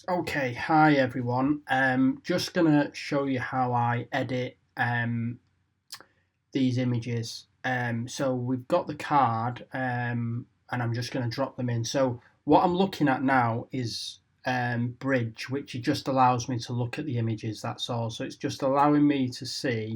Okay, hi everyone. Just gonna show you how I edit these images. So we've got the card, and I'm just gonna drop them in. So what I'm looking at now is Bridge, which it just allows me to look at the images. That's all. So it's just allowing me to see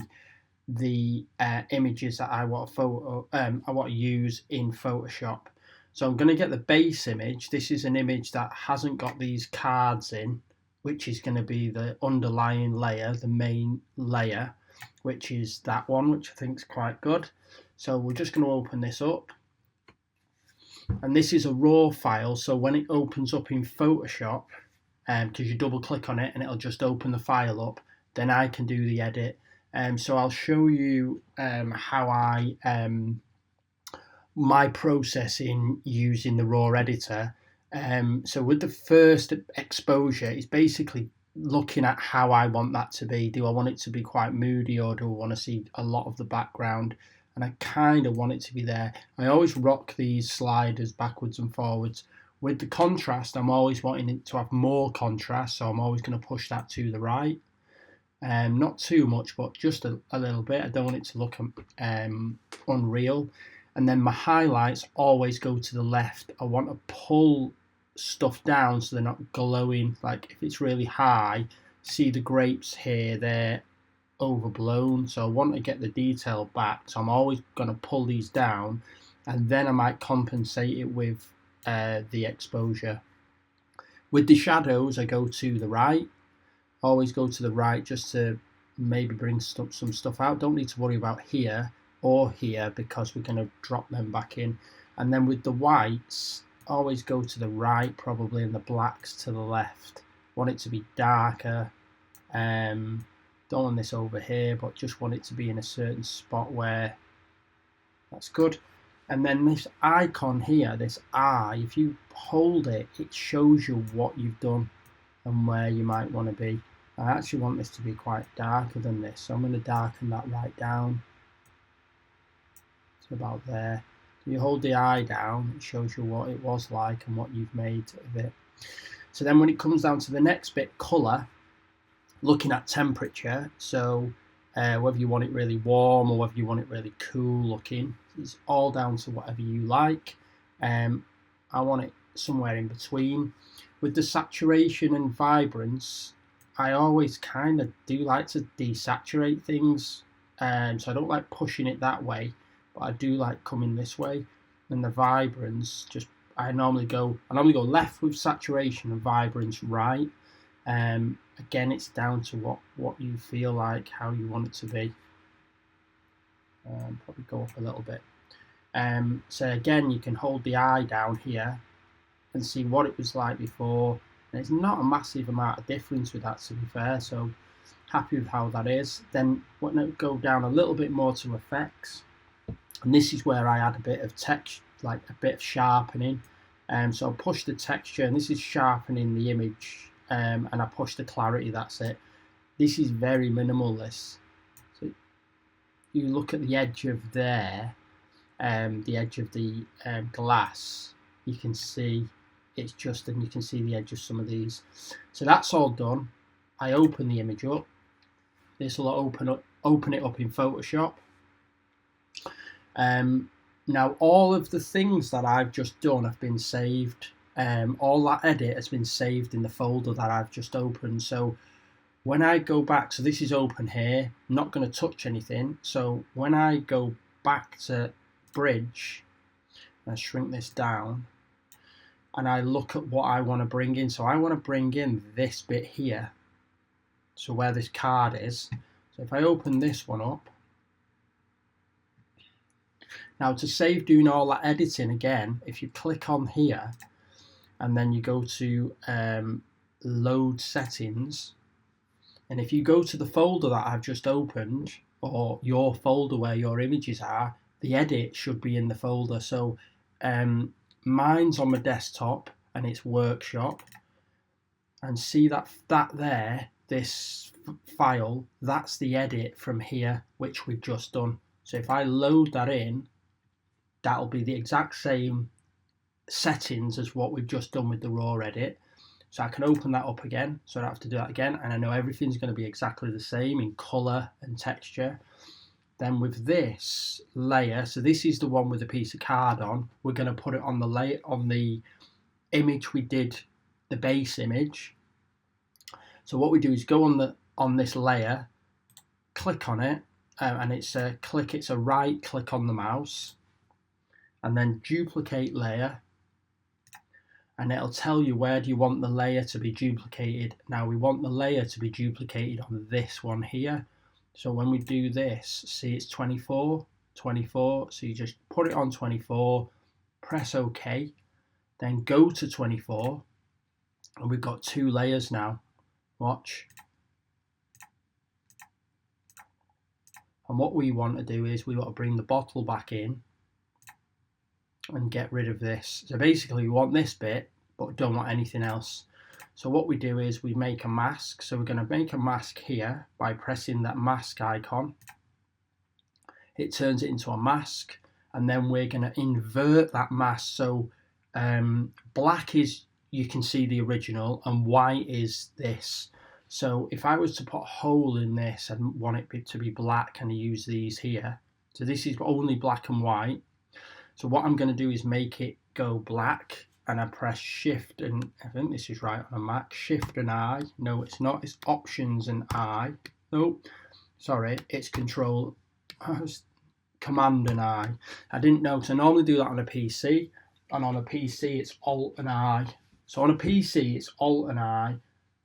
the images that I want to use in Photoshop. So I'm going to get the base image. This is an image that hasn't got these cards in, which is going to be the underlying layer, the main layer, which is that one, which I think is quite good. So we're just going to open this up. And this is a raw file, so when it opens up in Photoshop, because you double click on it and it'll just open the file up, then I can do the edit. So I'll show you how my process in using the raw editor. So with the first exposure, it's basically looking at how I want that to be. Do I want it to be quite moody, or do I want to see a lot of the background? And I kind of want it to be there. I always rock these sliders backwards and forwards. With the contrast, I'm always wanting it to have more contrast, so I'm always going to push that to the right. Not too much, but just a little bit. I don't want it to look unreal. And then my highlights always go to the left. I want to pull stuff down so they're not glowing. Like if it's really high, see the grapes here, they're overblown. So I want to get the detail back. So I'm always going to pull these down, and then I might compensate it with the exposure. With the shadows, I go to the right. Always go to the right just to maybe bring some stuff out. Don't need to worry about here or here because we're going to drop them back in. And then with the whites, always go to the right probably, and the blacks to the left. Want it to be darker. Don't want this over here, but just want it to be in a certain spot where that's good. And then this icon here, this eye, if you hold it, it shows you what you've done and where you might want to be. I actually want this to be quite darker than this, so I'm going to darken that right down to about there. So you hold the eye down, it shows you what it was like and what you've made of it. So then when it comes down to the next bit, colour, looking at temperature, so whether you want it really warm or whether you want it really cool looking, it's all down to whatever you like. I want it somewhere in between. With the saturation and vibrance, I always kind of do like to desaturate things, so I don't like pushing it that way, but I do like coming this way. And the vibrance, just I normally go left with saturation and vibrance right. Again, it's down to what you feel like, how you want it to be. Probably go up a little bit. So again, you can hold the eye down here and see what it was like before. And it's not a massive amount of difference with that, to be fair, so happy with how that is. Then when I go down a little bit more to effects, and this is where I add a bit of text, like a bit of sharpening. So I'll push the texture, and this is sharpening the image, and I push the clarity, that's it. This is very minimal, this. So you look at the edge of there, the edge of the glass, you can see it's just, and you can see the edge of some of these. So that's all done. I open the image up. This will open it up in Photoshop. Now all of the things that I've just done have been saved. All that edit has been saved in the folder that I've just opened. So when I go back, so this is open here, I'm not going to touch anything. So when I go back to Bridge, I shrink this down, and I look at what I want to bring in. So I want to bring in this bit here, so where this card is. So if I open this one up, now to save doing all that editing again, if you click on here and then you go to load settings, and if you go to the folder that I've just opened, or your folder where your images are, the edit should be in the folder. So mine's on my desktop and it's Workshop, and see that there, this file, that's the edit from here which we've just done. So if I load that in, that'll be the exact same settings as what we've just done with the raw edit. So I can open that up again, so I don't have to do that again, and I know everything's going to be exactly the same in colour and texture. Then with this layer, so this is the one with a piece of card on, we're going to put it on the layer, on the image we did, the base image. So what we do is go on this layer, click on it, and it's a right click on the mouse, and then duplicate layer, and it'll tell you where do you want the layer to be duplicated. Now we want the layer to be duplicated on this one here. So when we do this, see it's 24, so you just put it on 24, press OK, then go to 24, and we've got 2 layers now. Watch. And what we want to do is we want to bring the bottle back in and get rid of this. So basically we want this bit, but don't want anything else. So what we do is we make a mask. So we're going to make a mask here by pressing that mask icon. It turns it into a mask, and then we're going to invert that mask. So black is, you can see the original, and white is this. So if I was to put a hole in this and want it to be black, and I use these here, so this is only black and white. So what I'm going to do is make it go black, and I press Shift, and I think this is right on a Mac, Shift and I. No, it's not, it's Options and I. No, sorry, it's Control, Command and I. I didn't know, because I normally do that on a PC, and on a PC it's Alt and I. So on a PC it's Alt and I,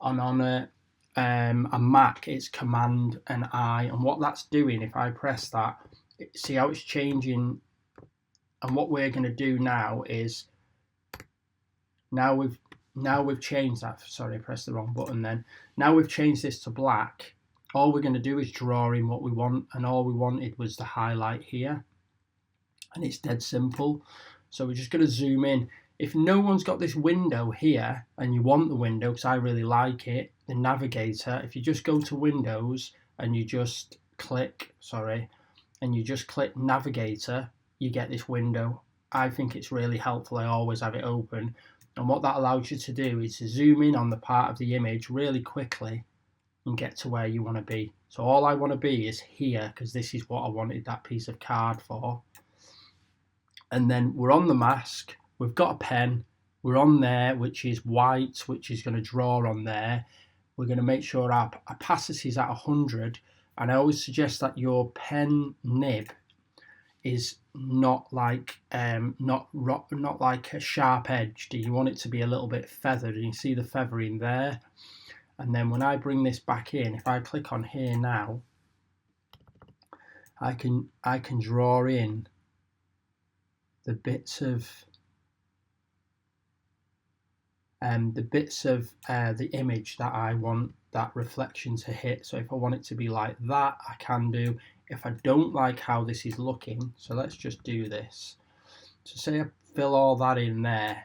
and on a Mac it's Command and I. And what that's doing, if I press that, see how it's changing. And what we're going to do now is, now we've changed that, sorry, I pressed the wrong button then. Now we've changed this to black, all we're going to do is draw in what we want, and all we wanted was the highlight here, and it's dead simple. So we're just going to zoom in. If no one's got this window here, and you want the window, because I really like it, the navigator, if you just go to Windows and you just click, and you just click Navigator, you get this window. I think it's really helpful. I always have it open. And what that allows you to do is to zoom in on the part of the image really quickly and get to where you want to be. So all I want to be is here, because this is what I wanted that piece of card for. And then we're on the mask. We've got a pen. We're on there, which is white, which is going to draw on there. We're going to make sure our opacity is at 100. And I always suggest that your pen nib is not like not like a sharp edged. You want it to be a little bit feathered, and you see the feathering there. And then when I bring this back in, if I click on here now, I can draw in the bits of the image that I want that reflection to hit. So if I want it to be like that, I can do. If I don't like how this is looking, so let's just do this. So say I fill all that in there,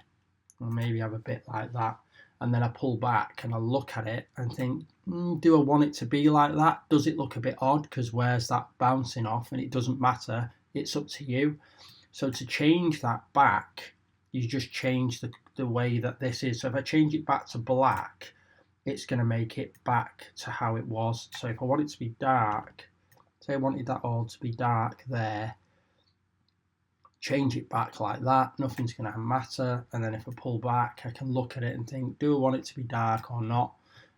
or maybe have a bit like that, and then I pull back and I look at it and think, do I want it to be like that? Does it look a bit odd? Because where's that bouncing off? And it doesn't matter. It's up to you. So to change that back, you just change the way that this is. So if I change it back to black, it's going to make it back to how it was. So if I want it to be dark, say I wanted that all to be dark there, change it back like that, nothing's going to matter. And then if I pull back, I can look at it and think, do I want it to be dark or not?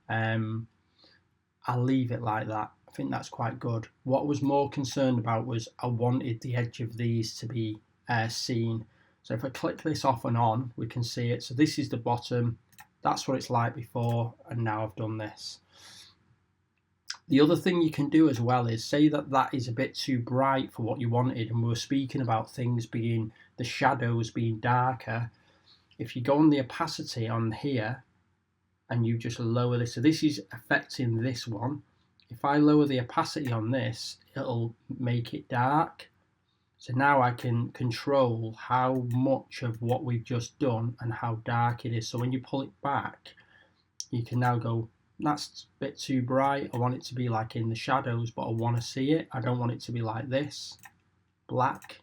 I'll leave it like that. I think that's quite good. What I was more concerned about was I wanted the edge of these to be seen. So if I click this off and on, we can see it. So this is the bottom. That's what it's like before, and now I've done this. The other thing you can do as well is say that that is a bit too bright for what you wanted, and we were speaking about things being, the shadows being darker. If you go on the opacity on here and you just lower this, so this is affecting this one. If I lower the opacity on this, it'll make it dark. So now I can control how much of what we've just done and how dark it is. So when you pull it back, you can now go, that's a bit too bright. I want it to be like in the shadows, but I want to see it. I don't want it to be like this, black.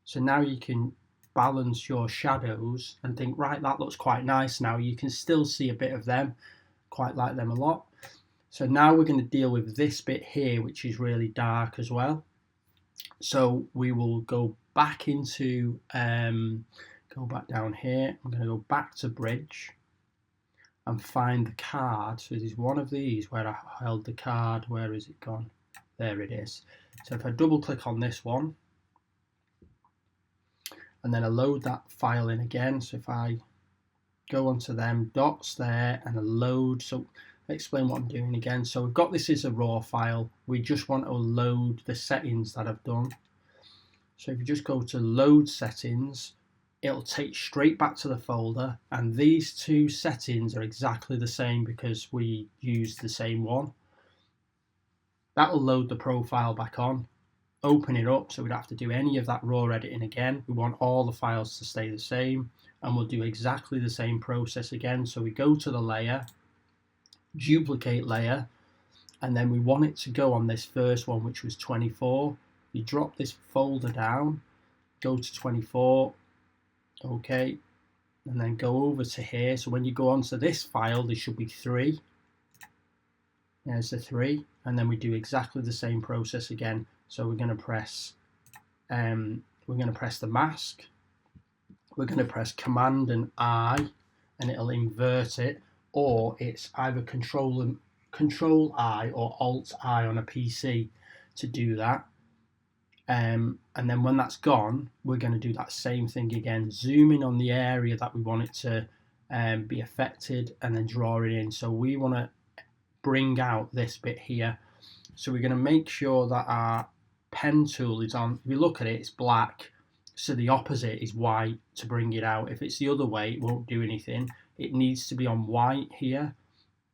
So now you can balance your shadows and think, right, that looks quite nice now, you can still see a bit of them. Quite like them a lot. So now we're going to deal with this bit here, which is really dark as well. So we will go back into, go back down here. I'm going to go back to bridge and find the card. So there's one of these where I held the card. Where is it gone? There it is. So if I double click on this one, and then I load that file in again. So if I go onto them dots there and a load, so I'll explain what I'm doing again. So we've got this as a raw file. We just want to load the settings that I've done. So if you just go to load settings, it'll take straight back to the folder, and these two settings are exactly the same because we used the same one. That will load the profile back on, open it up, so we don't have to do any of that raw editing again. We want all the files to stay the same, and we'll do exactly the same process again. So we go to the layer, duplicate layer, and then we want it to go on this first one, which was 24. You drop this folder down, go to 24, okay, and then go over to here. So when you go onto this file, there should be 3. There's the 3, and then we do exactly the same process again. So we're going to press the mask. We're going to press Command and I, and it'll invert it, or it's either Control I or Alt I on a PC to do that. And then when that's gone, we're going to do that same thing again, zoom in on the area that we want it to be affected, and then draw it in. So we want to bring out this bit here. So we're going to make sure that our pen tool is on. If you look at it, it's black, so the opposite is white to bring it out. If it's the other way, it won't do anything. It needs to be on white here,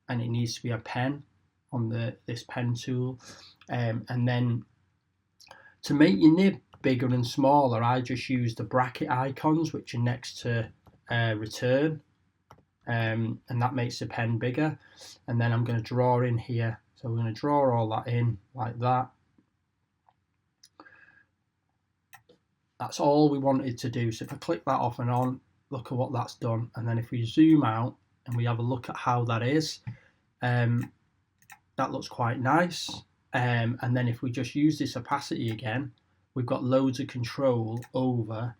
and it needs to be a pen on this pen tool. And then to make your nib bigger and smaller, I just use the bracket icons, which are next to return, and that makes the pen bigger. And then I'm going to draw in here. So we're going to draw all that in like that. That's all we wanted to do. So if I click that off and on, look at what that's done. And then if we zoom out and we have a look at how that is, that looks quite nice. And then if we just use this opacity again, we've got loads of control over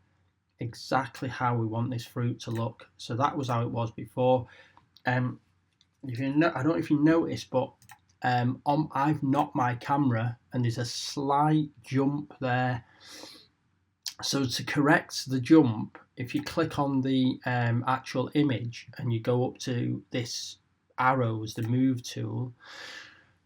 exactly how we want this fruit to look. So that was how it was before. If you know, I don't know if you noticed, but I've knocked my camera and there's a slight jump there. So to correct the jump, if you click on the actual image and you go up to this arrows, the move tool,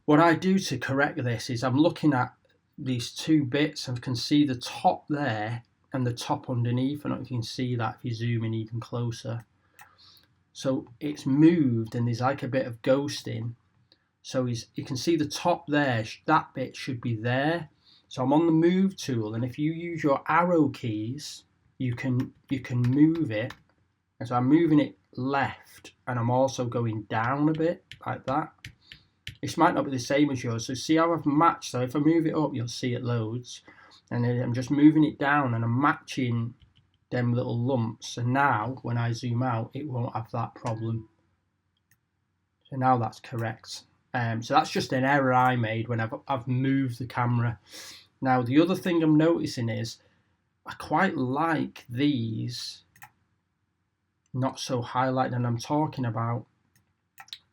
what I do to correct this is I'm looking at these two bits and can see the top there and the top underneath. I don't know if you can see that if you zoom in even closer. So it's moved and there's like a bit of ghosting. So you can see the top there, that bit should be there. So I'm on the move tool, and if you use your arrow keys, you can move it. And so I'm moving it left, and I'm also going down a bit like that. This might not be the same as yours. So see how I've matched. So if I move it up, you'll see it loads, and then I'm just moving it down, and I'm matching them little lumps. And now when I zoom out, it won't have that problem. So now that's correct. So that's just an error I made when I've moved the camera. Now the other thing I'm noticing is I quite like these not so highlighted, and I'm talking about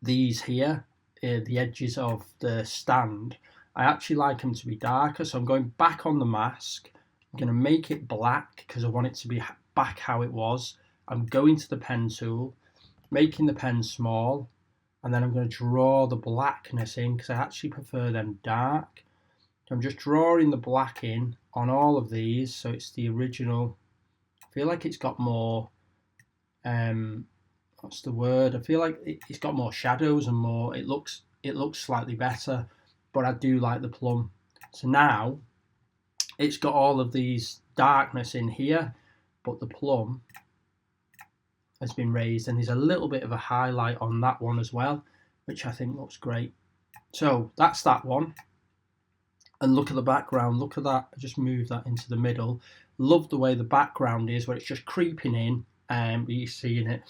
these here, the edges of the stand. I actually like them to be darker, so I'm going back on the mask. I'm going to make it black because I want it to be back how it was. I'm going to the pen tool, making the pen small, and then I'm going to draw the blackness in because I actually prefer them dark. So I'm just drawing the black in on all of these, so it's the original. I feel like it's got more, what's the word? I feel like it's got more shadows and more. It looks slightly better, but I do like the plum. So now it's got all of these darkness in here, but the plum has been raised, and there's a little bit of a highlight on that one as well, which I think looks great. So that's that one. And look at the background, look at that, I just moved that into the middle. Love the way the background is, where it's just creeping in, but you're seeing it.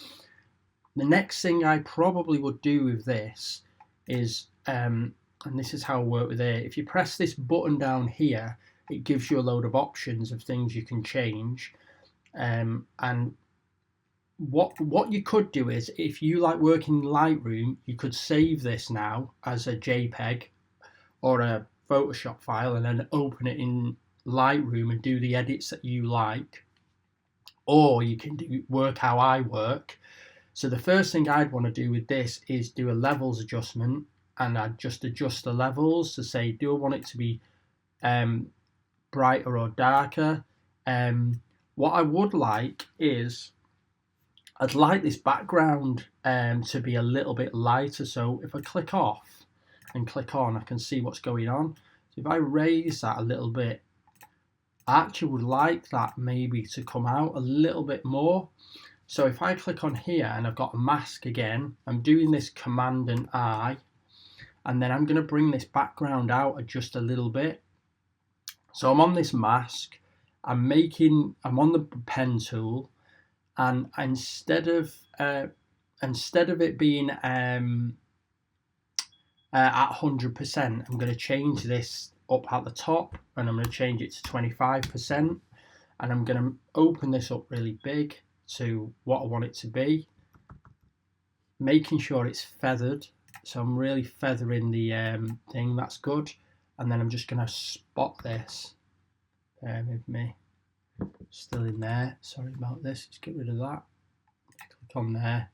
The next thing I probably would do with this is, and this is how I work with it, if you press this button down here, it gives you a load of options of things you can change. And what you could do is, if you like working in Lightroom, you could save this now as a JPEG or a Photoshop file and then open it in Lightroom and do the edits that you like. Or you can work how I work. So the first thing I'd want to do with this is do a levels adjustment, and I'd just adjust the levels to say, do I want it to be brighter or darker? What I would like is, I'd like this background to be a little bit lighter. So if I click off and click on, I can see what's going on. So if I raise that a little bit, I actually would like that maybe to come out a little bit more. So if I click on here and I've got a mask again, I'm doing this Command and I, and then I'm going to bring this background out just a little bit. So I'm on this mask, I'm on the pen tool, and instead of it being at 100%, I'm going to change this up at the top, and I'm going to change it to 25%, and I'm going to open this up really big to what I want it to be, making sure it's feathered. So I'm really feathering the thing, that's good. And then I'm just going to spot this. Bear with me. Still in there, sorry about this, let's get rid of that. Click on there.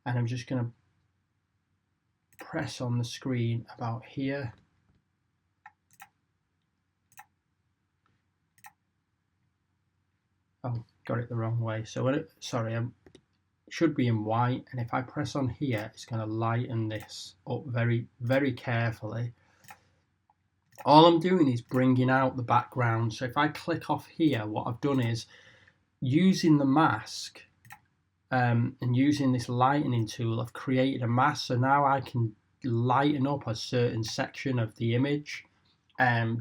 And I'm just going to press on the screen about here. Oh, got it the wrong way. So it should be in white, and if I press on here, it's going to lighten this up very, very carefully. All I'm doing is bringing out the background. So if I click off here, what I've done is, using the mask and using this lightening tool, I've created a mask. So now I can lighten up a certain section of the image,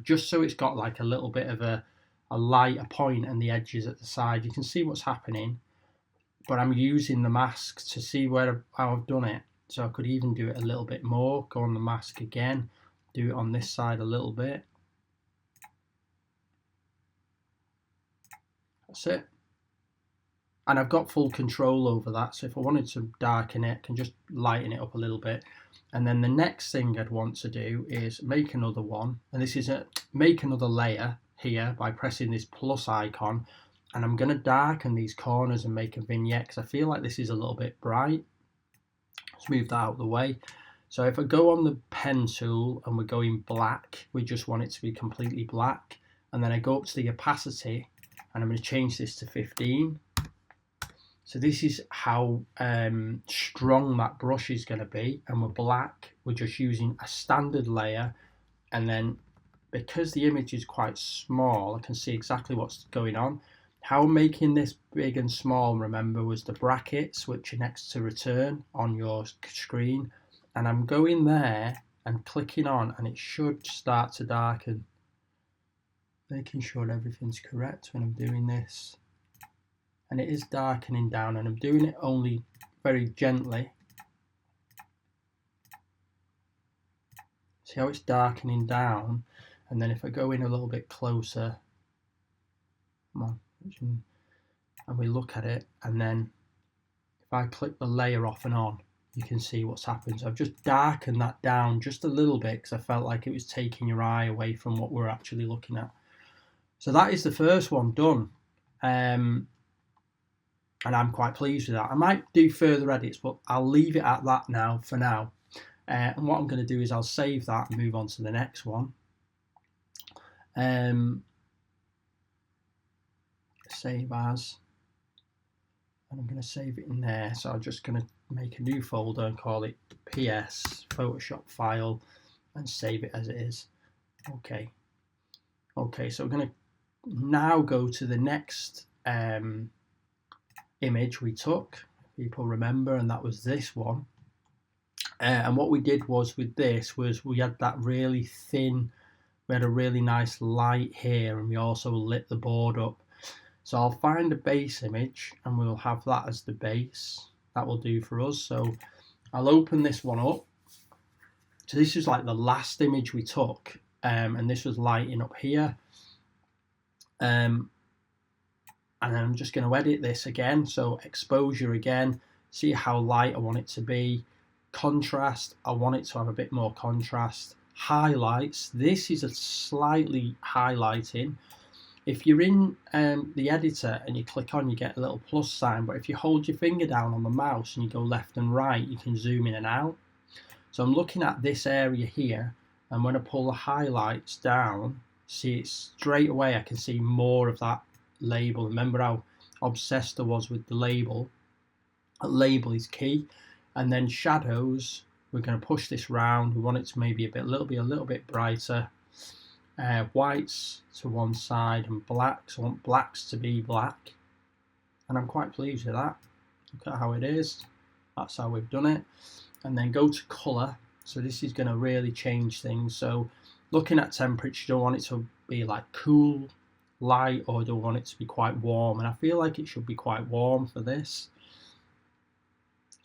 just so it's got like a little bit of a lighter point and the edges at the side. You can see what's happening, but I'm using the mask to see how I've done it. So I could even do it a little bit more, go on the mask again, do it on this side a little bit. That's it. And I've got full control over that. So if I wanted to darken it, I can just lighten it up a little bit. And then the next thing I'd want to do is make another one. And this is make another layer here by pressing this plus icon. And I'm going to darken these corners and make a vignette, because I feel like this is a little bit bright. Let's move that out of the way. So if I go on the pen tool and we're going black, we just want it to be completely black. And then I go up to the opacity and I'm going to change this to 15. So this is how strong that brush is going to be. And we're black, we're just using a standard layer. And then because the image is quite small, I can see exactly what's going on. How I'm making this big and small, remember, was the brackets, which are next to return on your screen. And I'm going there and clicking on, and it should start to darken. Making sure everything's correct when I'm doing this. And it is darkening down, and I'm doing it only very gently. See how it's darkening down? And then if I go in a little bit closer, come on, and we look at it, and then if I click the layer off and on, you can see what's happened. So I've just darkened that down just a little bit because I felt like it was taking your eye away from what we're actually looking at. So that is the first one done. And I'm quite pleased with that. I might do further edits, but I'll leave it at that now for now. And what I'm going to do is I'll save that and move on to the next one. Save as, and I'm going to save it in there. So I'm just going to make a new folder and call it PS Photoshop file and save it as it is. Okay, so we're going to now go to the next image we took, people remember, and that was this one. And what we did was with this was we had that really thin we had a really nice light here, and we also lit the board up. So I'll find a base image and we'll have that as the base. That will do for us. So I'll open this one up. So this is like the last image we took, and this was lighting up here. And then I'm just going to edit this again. So exposure again, see how light I want it to be. Contrast, I want it to have a bit more contrast. Highlights, this is a slightly highlighting. If you're in the editor and you click on, you get a little plus sign, but if you hold your finger down on the mouse and you go left and right, you can zoom in and out. So I'm looking at this area here, and when I pull the highlights down, see it straight away, I can see more of that label. Remember how obsessed I was with the label? A label is key. And then shadows, we're going to push this round. We want it to maybe a little bit brighter. Whites to one side and blacks. I want blacks to be black, and I'm quite pleased with that. Look at how it is. That's how we've done it. And then go to colour. So this is going to really change things. So looking at temperature, do I want it to be like cool, light, or do I want it to be quite warm? And I feel like it should be quite warm for this.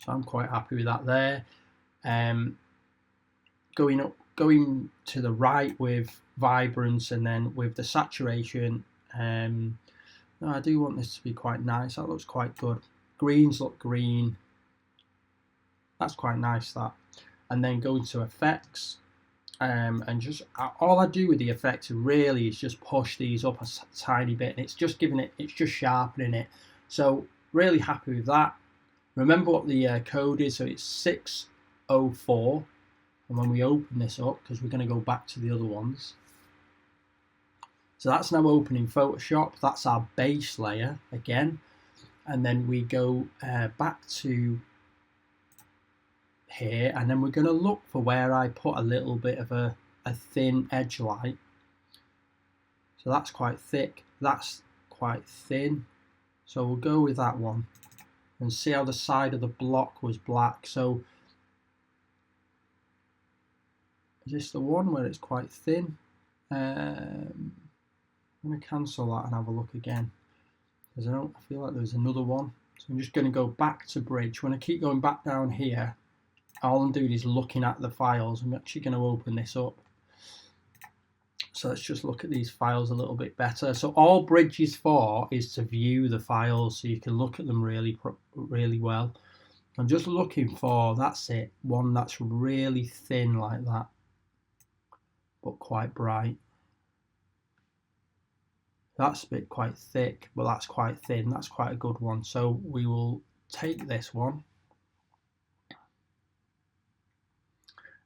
So I'm quite happy with that there. Going to the right with vibrance, and then with the saturation, no, I do want this to be quite nice. That looks quite good. Greens look green. That's quite nice, that. And then go to effects, and just all I do with the effects really is just push these up a tiny bit, and it's just sharpening it. So really happy with that. Remember what the code is, so it's 604. And when we open this up, because we're going to go back to the other ones, so that's now open in Photoshop. That's our base layer again, and then we go back to here, and then we're going to look for where I put a little bit of a thin edge light. So that's quite thick, that's quite thin, so we'll go with that one, and see how the side of the block was black. So is this the one where it's quite thin? I'm going to cancel that and have a look again, because I feel like there's another one. So I'm just going to go back to bridge. When I keep going back down here, all I'm doing is looking at the files. I'm actually going to open this up. So let's just look at these files a little bit better. So all bridge is for is to view the files, so you can look at them really well. I'm just looking for, that's it, one that's really thin like that, but quite bright. That's a bit quite thick, but that's quite thin. That's quite a good one. So we will take this one,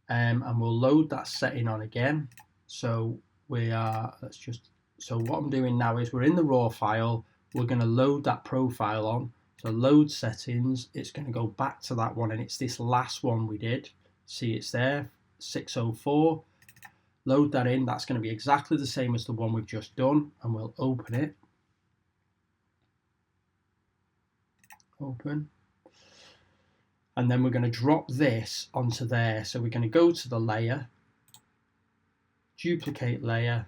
and we'll load that setting on again. So so what I'm doing now is we're in the raw file. We're going to load that profile on. So load settings, it's going to go back to that one, and it's this last one we did. See, it's there, 604. Load that in. That's going to be exactly the same as the one we've just done, and we'll open it. Open. And then we're going to drop this onto there. So we're going to go to the layer, duplicate layer,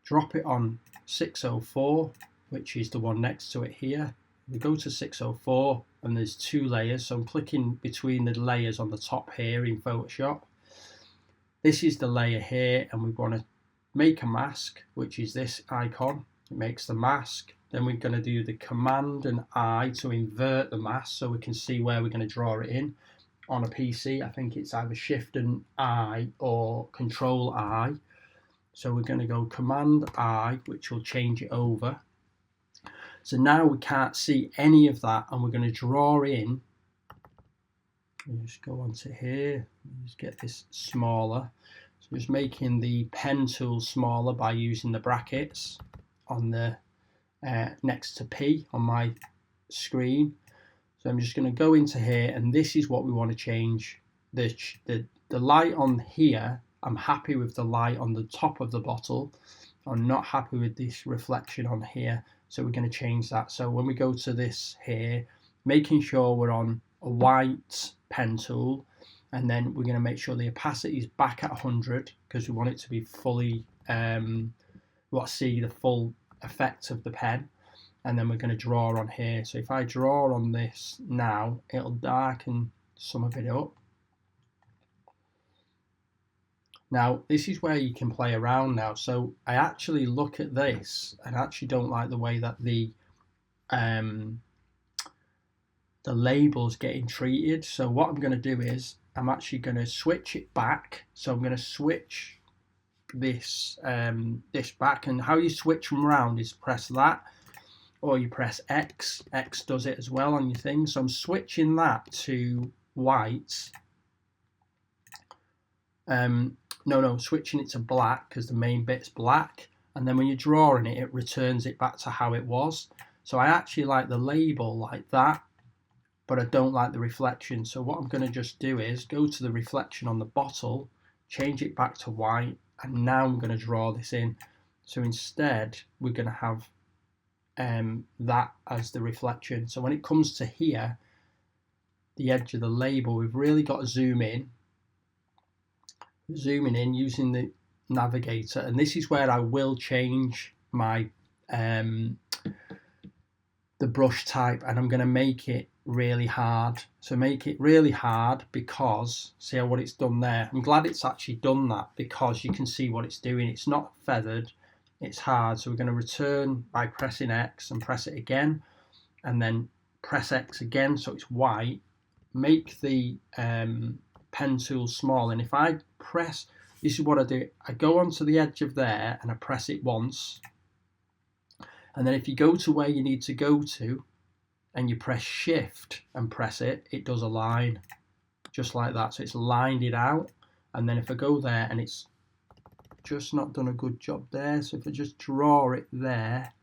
drop it on 604, which is the one next to it here. We go to 604, and there's two layers. So I'm clicking between the layers on the top here in Photoshop. This is the layer here, and we want to make a mask, which is this icon. It makes the mask. Then we're going to do the Command and I to invert the mask, so we can see where we're going to draw it in. On a PC, I think it's either Shift and I or Control I. So we're going to go Command I, which will change it over. So now we can't see any of that, and we're going to draw in. Just go onto here, just get this smaller. So just making the pen tool smaller by using the brackets on the next to P on my screen. So I'm just going to go into here, and this is what we want to change. The light on here, I'm happy with the light on the top of the bottle. I'm not happy with this reflection on here, so we're going to change that. So when we go to this here, making sure we're on a white pen tool, and then we're going to make sure the opacity is back at 100 because we want it to be fully, we want to see the full effect of the pen. And then we're going to draw on here. So if I draw on this now, it'll darken some of it up. Now, this is where you can play around now. So I actually look at this and actually don't like the way that the label's getting treated. So what I'm going to do is I'm actually going to switch it back. So I'm going to switch this this back, and how you switch them around is press that, or you press X. X does it as well on your thing. So I'm switching that to white. No, switching it to black because the main bit's black, and then when you're drawing it, it returns it back to how it was. So I actually like the label like that, but I don't like the reflection. So what I'm going to just do is go to the reflection on the bottle, change it back to white, and now I'm going to draw this in. So instead, we're going to have that as the reflection. So when it comes to here, the edge of the label, we've really got to zoom in. Zooming in using the navigator, and this is where I will change my the brush type, and I'm going to make it really hard. So make it really hard because see how what it's done there. I'm glad it's actually done that because you can see what it's doing. It's not feathered, it's hard. So we're going to return by pressing X and press it again, and then press X again so it's white. Make the pen tool small, and if I press, this is what I do, I go onto the edge of there and I press it once, and then if you go to where you need to go to and you press shift and press it, it does a line just like that. So it's lined it out, and then if I go there and it's just not done a good job there, so if I just draw it there,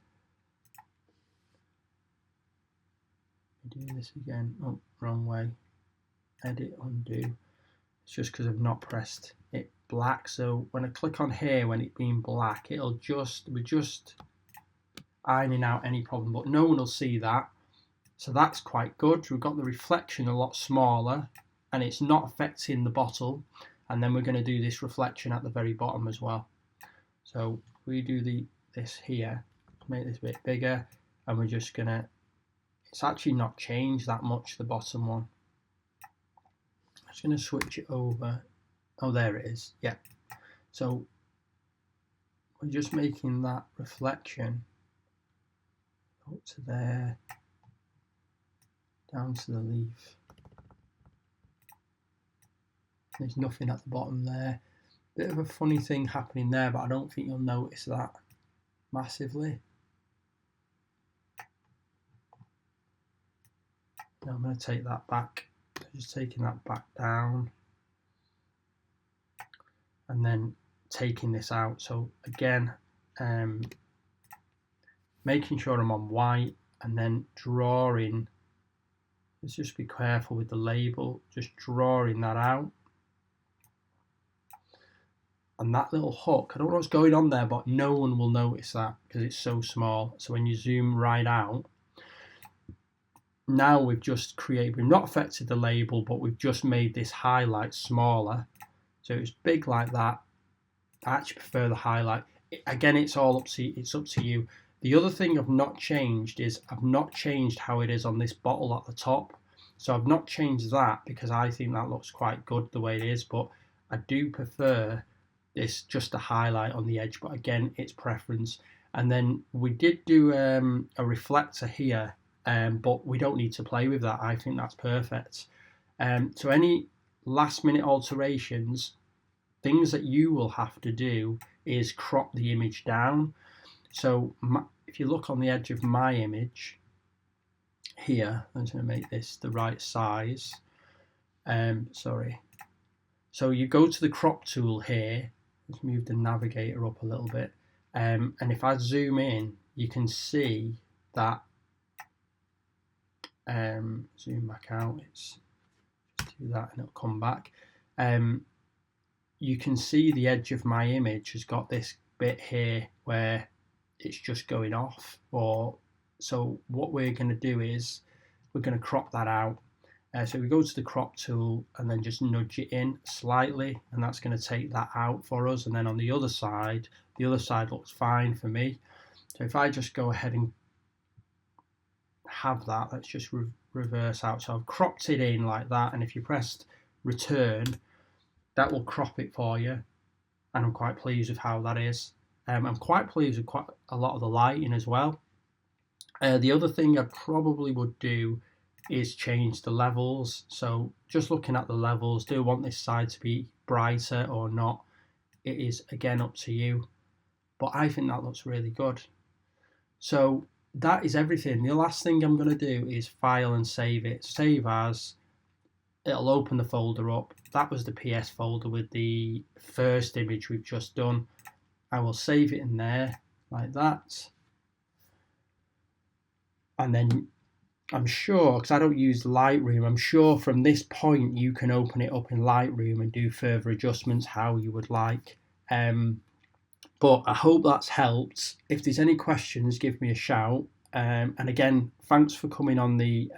do this again, oh wrong way, edit, undo. It's just because I've not pressed it black. So when I click on here, when it being black, it'll just, we're just ironing out any problem, but no one will see that. So that's quite good. We've got the reflection a lot smaller and it's not affecting the bottle. And then we're going to do this reflection at the very bottom as well. So we do this here, make this a bit bigger, and we're just going to, it's actually not changed that much, the bottom one. I'm just going to switch it over. Oh, there it is. Yeah. So we're just making that reflection up to there, down to the leaf. There's nothing at the bottom there. Bit of a funny thing happening there, but I don't think you'll notice that massively. Now I'm going to take that back. Just taking that back down and then taking this out. So again, making sure I'm on white and then drawing. Let's just be careful with the label, just drawing that out. And that little hook, I don't know what's going on there, but no one will notice that because it's so small. So when you zoom right out, now we've just created, we've not affected the label, but we've just made this highlight smaller. So it's big like that. I actually prefer the highlight. Again, it's all up to you. The other thing I've not changed is I've not changed how it is on this bottle at the top. So I've not changed that because I think that looks quite good the way it is, but I do prefer this just a highlight on the edge, but again, it's preference. And then we did do a reflector here, but we don't need to play with that. I think that's perfect. So any last minute alterations, things that you will have to do is crop the image down. So if you look on the edge of my image here, I'm just going to make this the right size. Sorry. So you go to the crop tool here. Let's move the navigator up a little bit. And if I zoom in, you can see that, zoom back out, it's just do that and it'll come back. You can see the edge of my image has got this bit here where it's just going off. So what we're going to do is we're going to crop that out. So we go to the crop tool and then just nudge it in slightly, and that's going to take that out for us. And then on the other side looks fine for me. So if I just go ahead and have that, let's just reverse out. So I've cropped it in like that, and if you pressed return, that will crop it for you, and I'm quite pleased with how that is. I'm quite pleased with quite a lot of the lighting as well. The other thing I probably would do is change the levels. So just looking at the levels, do I want this side to be brighter or not? It is again up to you, but I think that looks really good. So that is everything. The last thing I'm going to do is file and save it. Save as, it'll open the folder up. That was the PS folder with the first image we've just done. I will save it in there like that. And then I'm sure, because I don't use Lightroom, I'm sure from this point you can open it up in Lightroom and do further adjustments how you would like. But I hope that's helped. If there's any questions, give me a shout. And again, thanks for coming on the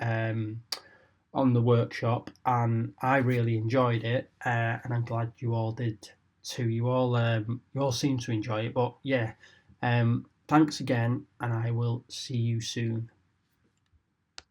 workshop, and I really enjoyed it, and I'm glad you all did too. You all seem to enjoy it. But yeah, thanks again, and I will see you soon.